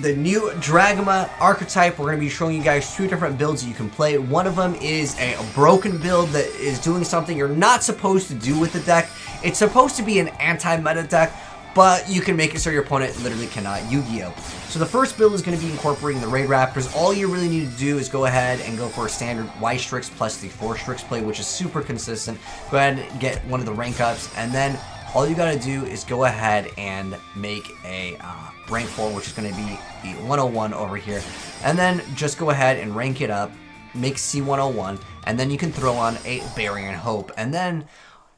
the new Dragma archetype. We're going to be showing you guys 2 different builds you can play. One of them is a broken build that is doing something you're not supposed to do with the deck. It's supposed to be an anti-meta deck, but you can make it so your opponent literally cannot Yu-Gi-Oh! So the first build is going to be incorporating the Raid Raptors. All you really need to do is go ahead and go for a standard Y Strix plus the 4 Strix play, which is super consistent. Go ahead and get one of the rank ups, and then all you got to do is go ahead and make a rank 4, which is going to be the 101 over here. And then just go ahead and rank it up, make C101, and then you can throw on a Burying Hope. And then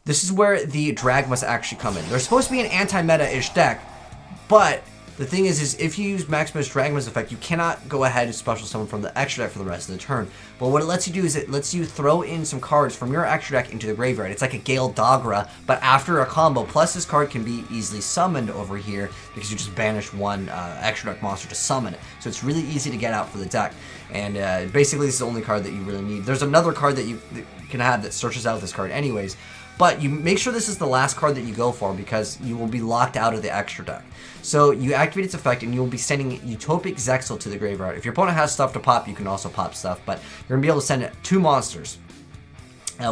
this is where the Dragmas actually come in. They're supposed to be an anti-meta-ish deck, but the thing is if you use Maximus Dragma's effect, you cannot go ahead and special summon from the extra deck for the rest of the turn. But what it lets you do is it lets you throw in some cards from your extra deck into the graveyard. It's like a Gale Dogra, but after a combo. Plus, this card can be easily summoned over here because you just banish one extra deck monster to summon it. So it's really easy to get out for the deck. And basically, this is the only card that you really need. There's another card that you can have that searches out this card anyways. But you make sure this is the last card that you go for because you will be locked out of the extra deck. So you activate its effect and you'll be sending Utopic Zexal to the graveyard. If your opponent has stuff to pop, you can also pop stuff, but you're going to be able to send 2 monsters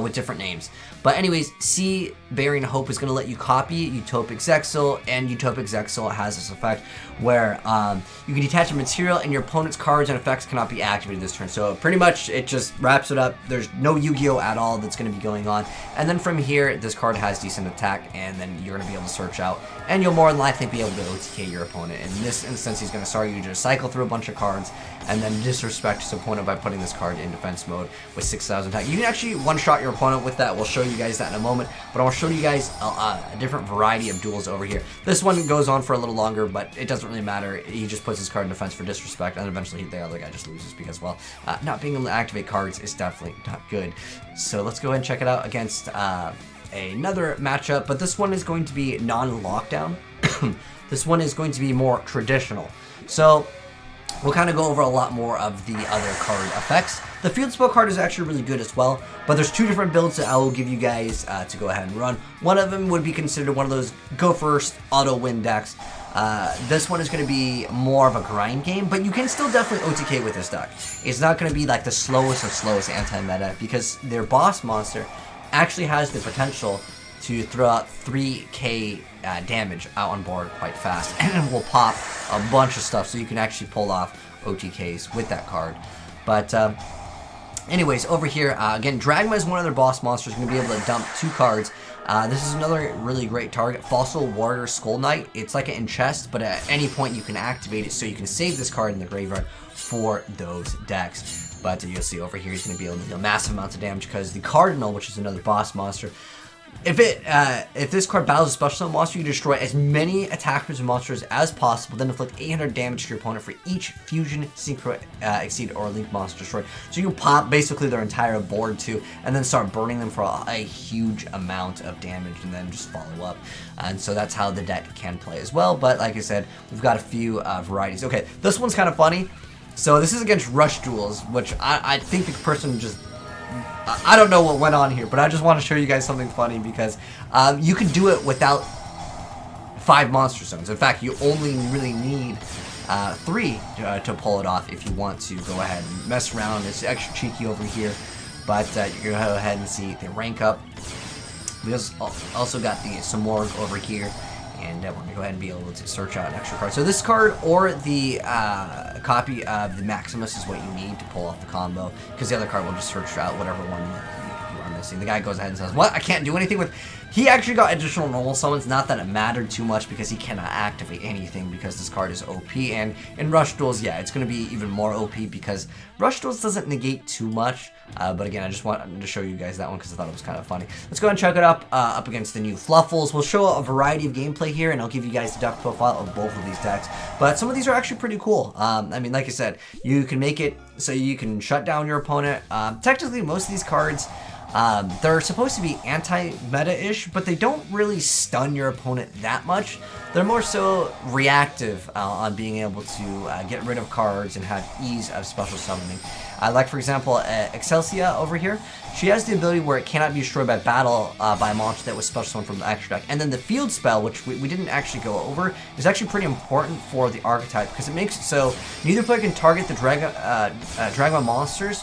with different names. But anyways, C Burying Hope is going to let you copy Utopic Zexal, and Utopic Zexal has this effect where you can detach a material and your opponent's cards and effects cannot be activated this turn. So pretty much it just wraps it up. There's no Yu-Gi-Oh! At all that's going to be going on. And then from here, this card has decent attack, and then you're going to be able to search out, and you'll more than likely be able to OTK your opponent. In this instance, he's going to start you to just cycle through a bunch of cards and then disrespect his opponent by putting this card in defense mode with 6,000 attack. You can actually one-shot your opponent with that. We'll show you guys that in a moment, but I'll show you guys a different variety of duels over here. This one goes on for a little longer, but it doesn't really matter. He just puts his card in defense for disrespect, and eventually the other guy just loses because, well, not being able to activate cards is definitely not good. So let's go ahead and check it out against another matchup, but this one is going to be non-lockdown. This one is going to be more traditional. So we'll kind of go over a lot more of the other card effects. The Field Spell card is actually really good as well, but there's 2 different builds that I will give you guys to go ahead and run. One of them would be considered one of those go first auto win decks. This one is going to be more of a grind game, but you can still definitely OTK with this deck. It's not going to be like the slowest of slowest anti-meta because their boss monster actually has the potential to throw out 3k damage out on board quite fast, and it will pop a bunch of stuff, so you can actually pull off OTKs with that card. But anyways, over here, again, Dragma is one of their boss monsters, going to be able to dump 2 cards. This is another really great target, Fossil Warrior Skull Knight. It's like an enchant, but at any point you can activate it, so you can save this card in the graveyard for those decks. But you'll see over here, he's going to be able to deal massive amounts of damage because the Cardinal, which is another boss monster, if this card battles a special summon monster, you destroy as many attackers and monsters as possible, then inflict 800 damage to your opponent for each Fusion, Synchro, Exceed, or Link monster destroyed. So you can pop basically their entire board too, and then start burning them for a huge amount of damage, and then just follow up. And so that's how the deck can play as well. But like I said, we've got a few varieties. Okay, this one's kind of funny. So this is against Rush Duels, which I think the person just... I don't know what went on here, but I just want to show you guys something funny because you can do it without 5 monster zones. In fact, you only really need 3 to pull it off if you want to go ahead and mess around. It's extra cheeky over here, but you're going to go ahead and see the rank up. We also got the Samorg over here, and we're going to go ahead and be able to search out an extra card. So this card or the copy of the Maximus is what you need to pull off the combo, because the other card will just search out whatever one you are missing. The guy goes ahead and says, what? I can't do anything with... He actually got additional normal summons, not that it mattered too much because he cannot activate anything because this card is OP, and in Rush Duels, yeah, it's going to be even more OP because Rush Duels doesn't negate too much, but again, I just wanted to show you guys that one because I thought it was kind of funny. Let's go ahead and check it up against the new Fluffles. We'll show a variety of gameplay here, and I'll give you guys the deck profile of both of these decks, but some of these are actually pretty cool. I mean, like I said, you can make it so you can shut down your opponent. Technically, most of these cards They're supposed to be anti-meta-ish, but they don't really stun your opponent that much. They're more so reactive on being able to get rid of cards and have ease of special summoning. Like, for example, Excelsia over here, she has the ability where it cannot be destroyed by battle by a monster that was special summoned from the extra deck. And then the field spell, which we didn't actually go over, is actually pretty important for the archetype because it makes it so neither player can target the Dragma monsters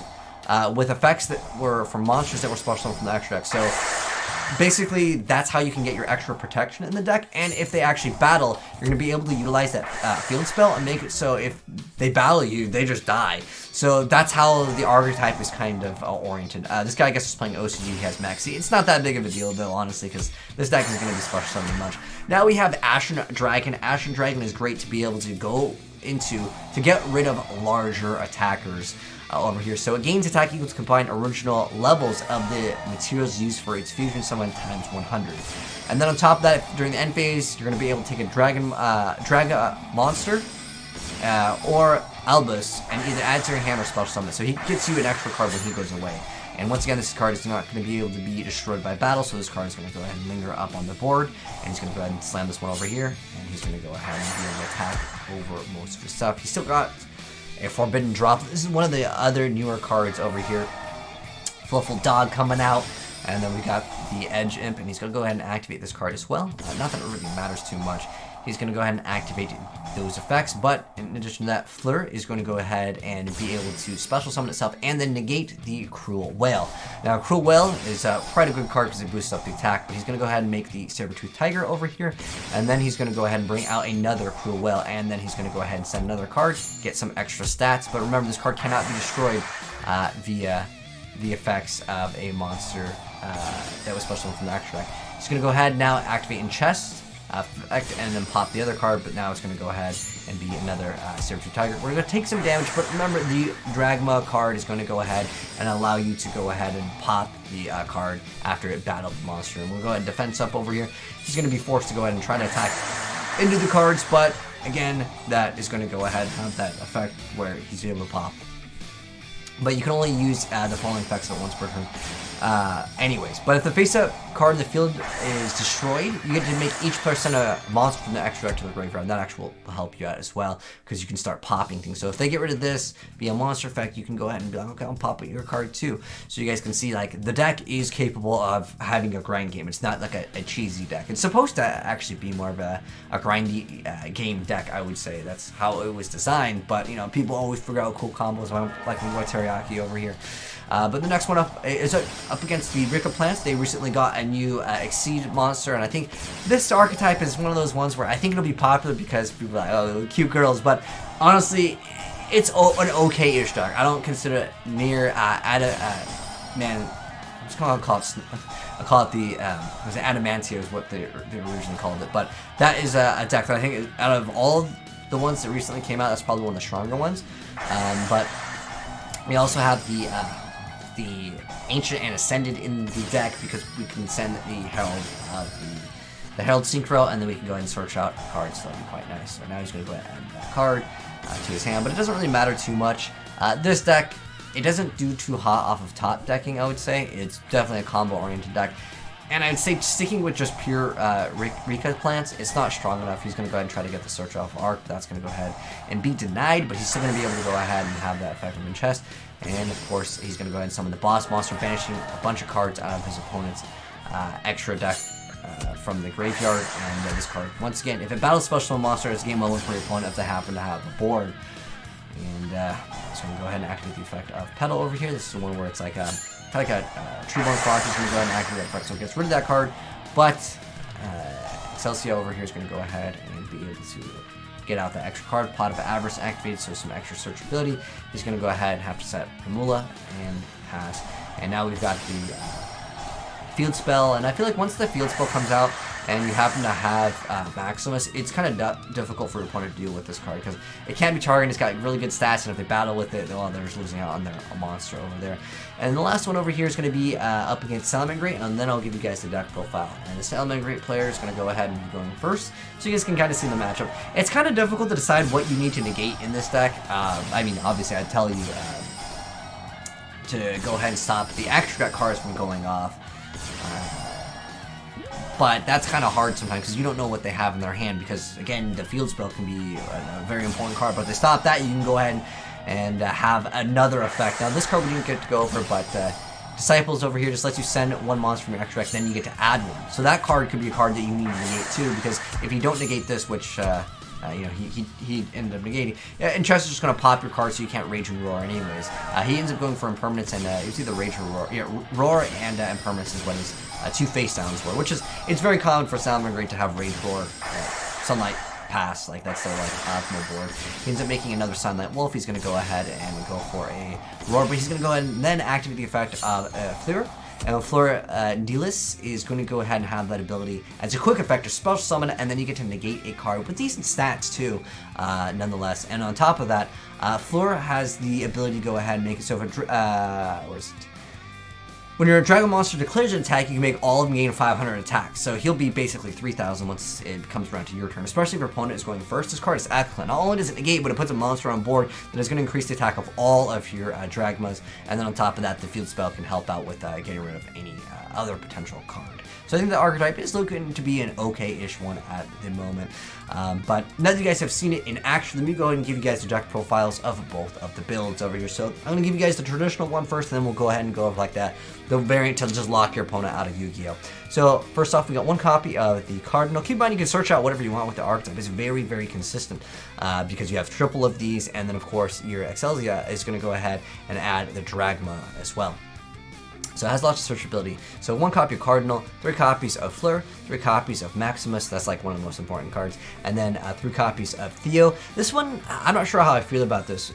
with effects that were from monsters that were special summoned from the extra deck. So basically, that's how you can get your extra protection in the deck, and if they actually battle, you're going to be able to utilize that field spell and make it so if they battle you, they just die. So that's how the archetype is kind of oriented. This guy, I guess, is playing OCG, he has Maxi. It's not that big of a deal, though, honestly, because this deck is going to be special summoning much. Now we have Ashen Dragon. Ashen Dragon is great to be able to go into to get rid of larger attackers. Over here. So it gains attack equal to combined original levels of the materials used for its fusion summon times 100. And then on top of that, during the end phase, you're going to be able to take a Dragma monster or Albus and either add to your hand or special summon it. So he gets you an extra card when he goes away. And once again, this card is not going to be able to be destroyed by battle, so this card is going to go ahead and linger up on the board. And he's going to go ahead and slam this one over here, and he's going to go ahead and be able to attack over most of his stuff. He's still got a Forbidden Drop. This is one of the other newer cards over here. Fluffle Dog coming out. And then we got the Edge Imp, and he's going to go ahead and activate this card as well. Not that it really matters too much. He's going to go ahead and activate those effects, but in addition to that, Fleur is going to go ahead and be able to special summon itself and then negate the Cruel Whale. Now, Cruel Whale is quite a good card because it boosts up the attack, but he's going to go ahead and make the Saber-Tooth Tiger over here, and then he's going to go ahead and bring out another Cruel Whale, and then he's going to go ahead and send another card, get some extra stats, but remember, this card cannot be destroyed via the effects of a monster that was special from the extra deck. He's going to go ahead now, activate in chest, effect, and then pop the other card, but now it's going to go ahead and be another Saber-Tooth Tiger. We're going to take some damage, but remember, the Dragma card is going to go ahead and allow you to go ahead and pop the card after it battled the monster. And we'll go ahead and defense up over here. He's going to be forced to go ahead and try to attack into the cards, but again, that is going to go ahead and have that effect where he's able to pop. But you can only use the following effects at once per turn. Anyways, but if the face-up card in the field is destroyed, you get to make each player send a monster from the extra deck to the graveyard. That actually will help you out as well, because you can start popping things. So if they get rid of this, be a monster effect, you can go ahead and be like, okay, I'll pop your card too. So you guys can see, like, the deck is capable of having a grind game. It's not like a cheesy deck. It's supposed to actually be more of a grindy game deck, I would say. That's how it was designed, but, you know, people always figure out cool combos, like my teriyaki over here. But the next one up is up against the Rika Plants. They recently got a new Exceed monster, and I think this archetype is one of those ones where I think it'll be popular because people are like, oh, cute girls, but honestly, it's an okay-ish deck. I don't consider it near, man, I'm just gonna call it the Adamantia is what they originally called it, but that is a deck that I think, out of all the ones that recently came out, that's probably one of the stronger ones. But we also have the Ancient and Ascended in the deck because we can send the Herald the Herald Synchro, and then we can go ahead and search out cards. So that'll be quite nice. So now he's going to go ahead and add that card to his hand, but it doesn't really matter too much. This deck, it doesn't do too hot off of top decking, I would say. It's definitely a combo-oriented deck. And I'd say sticking with just pure Rika Plants, it's not strong enough. He's going to go ahead and try to get the Search off Arc. That's going to go ahead and be denied, but he's still going to be able to go ahead and have that effect in chest. And of course, he's going to go ahead and summon the Boss Monster, banishing a bunch of cards out of his opponent's extra deck from the graveyard. And this card, once again, if it battles Special Monster, it's game over for your opponent if they happen to have the board. And so I'm going to go ahead and activate the effect of Petal over here. This is one where it's like a kind of like a Treeborn Frost. Is going to go ahead and activate that effect, so it gets rid of that card. But Excelsia over here is going to go ahead and be able to get out that extra card. Pot of Avarice activated, so some extra searchability. He's going to go ahead and have to set Primula and pass. And now we've got the Field Spell, and I feel like once the Field Spell comes out and you happen to have Maximus, it's kind of difficult for your opponent to deal with this card because it can't be targeted. It's got really good stats, and if they battle with it, well, they're just losing out on their monster over there. And the last one over here is going to be up against Salamangreat, and then I'll give you guys the deck profile. And the Salamangreat player is going to go ahead and be going first, so you guys can kind of see the matchup. It's kind of difficult to decide what you need to negate in this deck. I mean, obviously, I'd tell you to go ahead and stop the extra deck cards from going off. But that's kind of hard sometimes because you don't know what they have in their hand because, again, the field spell can be a very important card. But to stop that, you can go ahead and have another effect. Now, this card we didn't get to go over, but Disciples over here just lets you send one monster from your extra deck, then you get to add one. So that card could be a card that you need to negate too, because if you don't negate this, which you know, he ended up negating. Enchest is just going to pop your card so you can't Rage and Roar anyways. He ends up going for Impermanence, and it was either Rage or Roar. Yeah, Roar and Impermanence is what his two face downs were, which is, it's very common for Salamander Great to have Rage, Roar, Sunlight, Pass. Like, that's their, like, optimal board. He ends up making another Sunlight Wolf. He's going to go ahead and go for a Roar, but he's going to go ahead and then activate the effect of Fleur. And Flora Delis is going to go ahead and have that ability as a quick effect to special summon, and then you get to negate a card with decent stats too, nonetheless. And on top of that, Flora has the ability to go ahead and make it so if where is it? When your Dragon Monster declares an attack, you can make all of them gain 500 attack. So he'll be basically 3,000 once it comes around to your turn, especially if your opponent is going first. This card is excellent. Not only does it negate, but it puts a monster on board that is going to increase the attack of all of your Dragmas. And then on top of that, the field spell can help out with getting rid of any other potential card. So I think the archetype is looking to be an okay-ish one at the moment. But now that you guys have seen it in action, let me go ahead and give you guys the deck profiles of both of the builds over here. So I'm going to give you guys the traditional one first, and then we'll go ahead and go over like that. The variant to just lock your opponent out of Yu-Gi-Oh! So first off, we got one copy of the Cardinal. Keep in mind you can search out whatever you want with the archetype. It's very, very consistent because you have triple of these, and then of course your Excelsia is going to go ahead and add the Dragma as well. So it has lots of searchability. So one copy of Cardinal, 3 copies of Fleur, 3 copies of Maximus, that's like one of the most important cards, and then 3 copies of Theo. This one, I'm not sure how I feel about this,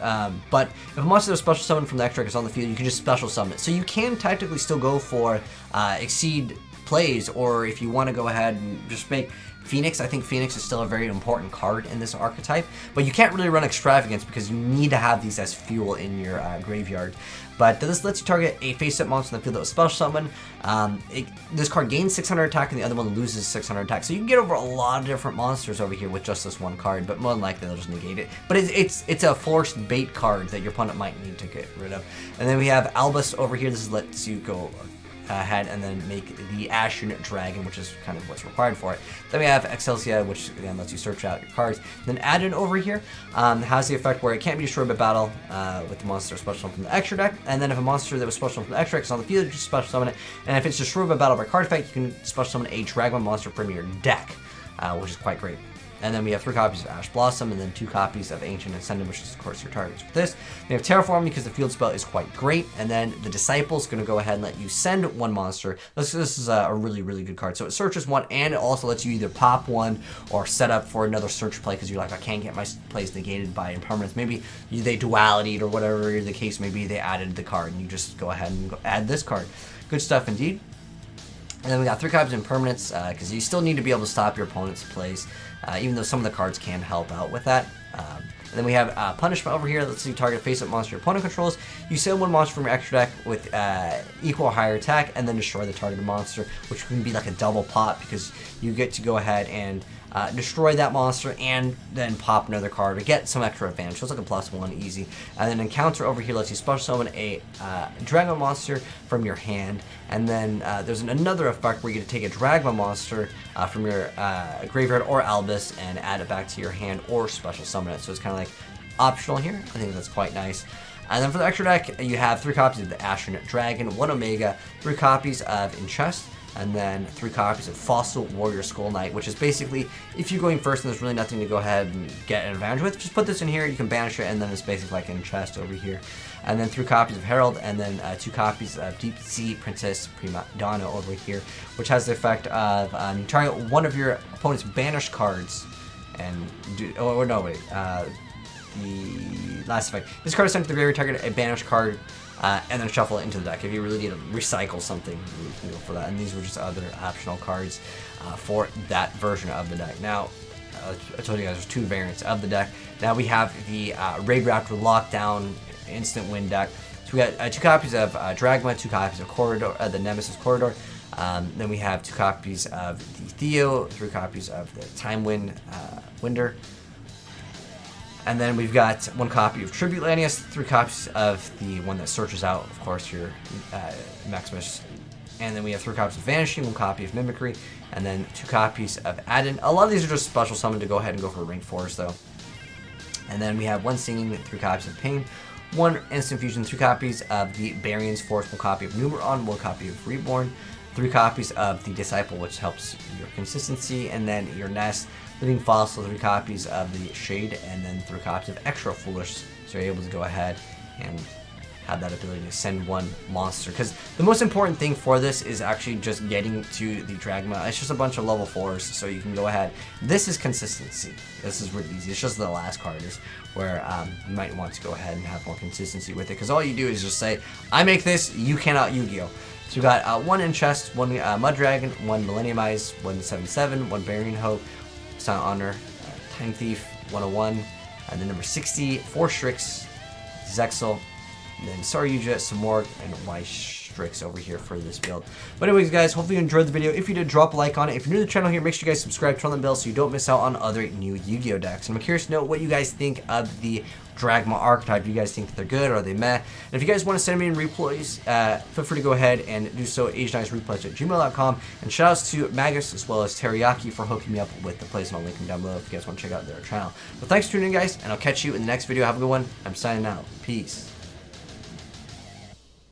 but if a monster is special summoned from the extra deck is on the field, you can just special summon it. So you can technically still go for Exceed plays, or if you want to go ahead and just make Phoenix. I think Phoenix is still a very important card in this archetype, but you can't really run Extravagance because you need to have these as fuel in your graveyard. But this lets you target a face-up monster in the field that was special summon. This card gains 600 attack and the other one loses 600 attack. So you can get over a lot of different monsters over here with just this one card, but more than likely they'll just negate it. But it's a forced bait card that your opponent might need to get rid of. And then we have Albus over here. This lets you go ahead and then make the Ashen Dragon, which is kind of what's required for it. Then we have Excelsia, which again lets you search out your cards. Then Added over here has the effect where it can't be destroyed by battle with the monster special from the extra deck. And then if a monster that was special from the extra deck is on the field, you just special summon it. And if it's destroyed by battle by card effect, you can special summon a Dragma monster from your deck, which is quite great. And then we have 3 copies of Ash Blossom, and then 2 copies of Ancient Ascendant, which is, of course, your targets for this. We have Terraform because the field spell is quite great. And then the Disciple is going to go ahead and let you send one monster. This is a really, really good card. So it searches one, and it also lets you either pop one or set up for another search play because you're like, I can't get my plays negated by impermanence. Maybe they duality or whatever the case may be, they added the card, and you just go ahead and add this card. Good stuff indeed. And then we got 3 copies of Impermanence, because you still need to be able to stop your opponent's plays, even though some of the cards can help out with that. And then we have Punishment over here. Let's see, target face-up monster your opponent controls. You send one monster from your extra deck with equal or higher attack, and then destroy the targeted monster, which can be like a double pop, because you get to go ahead and destroy that monster and then pop another card or get some extra advantage. So it's like a +1 easy. And then Encounter over here lets you special summon a Dragma monster from your hand. And then there's another effect where you get to take a Dragma monster from your graveyard or Albus and add it back to your hand or special summon it. So it's kind of like optional here. I think that's quite nice. And then for the extra deck, you have 3 copies of the Ashen Dragon, 1 Omega, 3 copies of Enchest, and then 3 copies of Fossil Warrior Skull Knight, which is basically, if you're going first and there's really nothing to go ahead and get an advantage with, just put this in here, you can banish it, and then it's basically like in chest over here. And then 3 copies of Herald, and then 2 copies of Deep Sea Princess Prima Donna over here, which has the effect of target one of your opponent's banished cards, and the last effect. This card is sent to the graveyard, target a banished card, and then shuffle it into the deck. If you really need to recycle something, you can go for that. And these were just other optional cards for that version of the deck. Now, I told you guys there's 2 variants of the deck. Now we have the Raid Raptor Lockdown Instant Win deck. So we got 2 copies of Dragma, 2 copies of Corridor, the Nemesis Corridor. Then we have 2 copies of the Theo, 3 copies of the Time Wind Winder. And then we've got 1 copy of Tribute Lanius, 3 copies of the one that searches out, of course, your Maximus. And then we have 3 copies of Vanishing, 1 copy of Mimicry, and then 2 copies of Adden. A lot of these are just special summon to go ahead and go for rank 4s, though. And then we have 1 Singing, 3 copies of Pain, 1 Instant Fusion, 3 copies of the Barion's Force, 1 copy of Numeron, 1 copy of Reborn, 3 copies of the Disciple, which helps your consistency, and then your Nest, Living Fossil, 3 copies of the Shade, and then 3 copies of Extra Foolish, so you're able to go ahead and have that ability to send 1 monster. Because the most important thing for this is actually just getting to the Dragma. It's just a bunch of level 4s, so you can go ahead. This is consistency. This is really easy. It's just the last card is where you might want to go ahead and have more consistency with it. Because all you do is just say, I make this, you cannot Yu-Gi-Oh! So we got 1 Enchest, 1 Mud Dragon, 1 Millennium Eyes, 1 7/7, 1 Burying Hope, Silent Honor, Time Thief, 101, and then number 60, 4 Strix, Zexal, and then Saryuja, Samorg, and Y Strix over here for this build. But anyways, guys, hopefully you enjoyed the video. If you did, drop a like on it. If you're new to the channel here, make sure you guys subscribe, turn on the bell so you don't miss out on other new Yu-Gi-Oh! Decks. And I'm curious to know what you guys think of the Dragma archetype. Do you guys think that they're good, or are they meh? And if you guys want to send me in replays, feel free to go ahead and do so at AzneyesReplays@gmail.com. And shoutouts to Magus as well as Teriyaki for hooking me up with the plays, and I'll link them down below if you guys want to check out their channel. But thanks for tuning in, guys, and I'll catch you in the next video. Have a good one. I'm signing out. Peace.